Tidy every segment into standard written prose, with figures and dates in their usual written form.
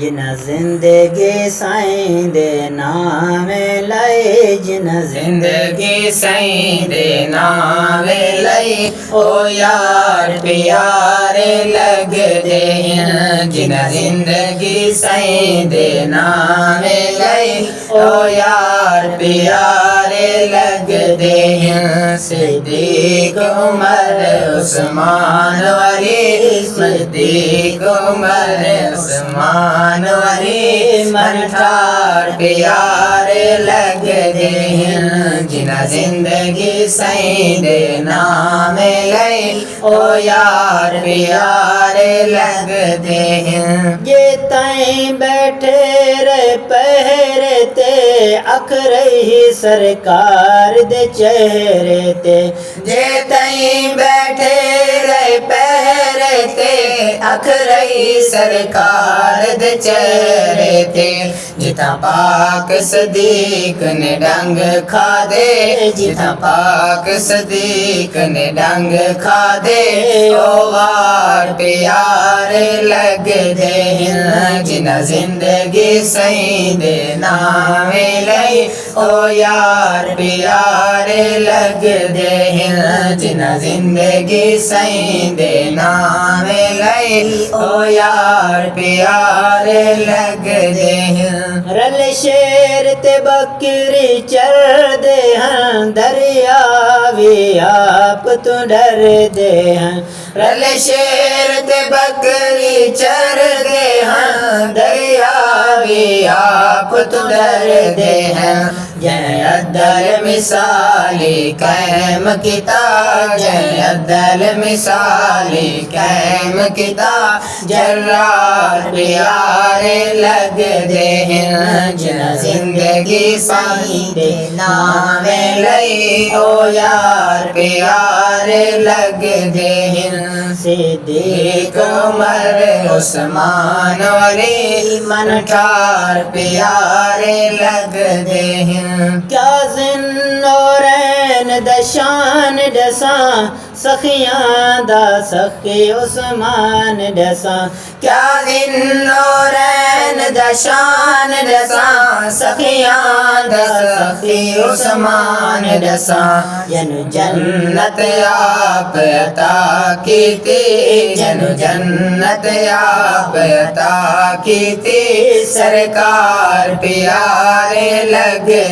जिन्ना जिंदगी साईं दे नाम लई, जिन्ना जिंदगी साईं दे नाम लई, ओ यार प्यारे लगदे हैं। जिन्ना जिंदगी साईं दे नाम लई, ओ यार प्यारे लगदे हैं। सिद्दीक उमर उस्मान अली, सिद्दीक उमर उस्मान अली, मन ठार प्यारे लगदे हैं। जिन्ना जिंदगी साईं दे नाम लई, ओ यार प्यारे लगदे हैं। ये ताई बैठे रे पहरे ते, अख रही सरकार दे चेहरे ते। जे तई बैठे रे पहरे ते, अख रही सरकार दे चेहरे ते। जिथा पाक सदीक ने डंग खा दे, जिथा पाक सदीक ने डंग खा दे, ओ वार प्यारे लगदे हैं। जिन्ना जिंदगी साईं दे नाम लई, ओ यार प्यारे लगदे हैं। जिन्ना जिंदगी साईं दे नाम लई, ओ यार प्यारे लगदे हैं। रल शेर ते बकरी चर दे हैं, दरिया भी आप तो डर दे हैं। रल शेर ते बकरी चर दे हैं, दरिया भी आप तो डर दे हैं। जय अदल मिसाली कैम किता, जय अदल मिसाली कैम किता, जर्रार प्यारे लगदे हैं। जिन्ना जिंदगी साईं दे नाम लई, ओ यार प्यारे लगदे हैं। सिद्दीक उमर उस्मान अली, मन ठार प्यारे लगदे हैं। क्या ज़िन्नोरैन दशान डसा, सखियां दा सखी उस्मान डसा। क्या ज़िन्नोरैन दशान डसा, सखियां दा सखी उस्मान डसा। जनु जन्नत आप अता कीती, जनु जन्नत आप अता कीती, सरकार प्यारे लगदे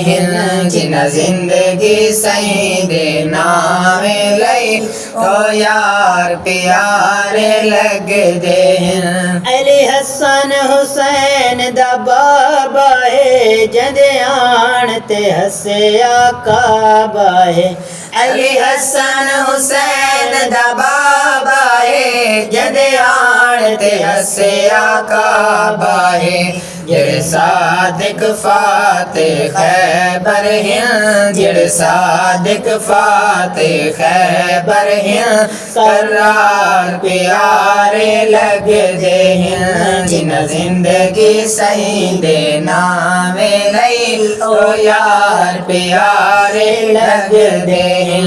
हैं। जिन्ना जिंदगी साईं दे नाम लई, ओ यार प्यारे लगदे हैं। अली हसन हुसैन दा बाबा है, जंदे आन ते हसे आका है। अली हसन हुसैन दा बाबा है, जंदे आन ते हसे आका है। जेड़े सादिक फातिह खैबर हैं, जेड़े सादिक फातिह खैबर हैं, करार प्यारे लगदे हैं। जिन्ना जिंदगी साईं दे नाम लई, ओ यार प्यारे लगदे हैं।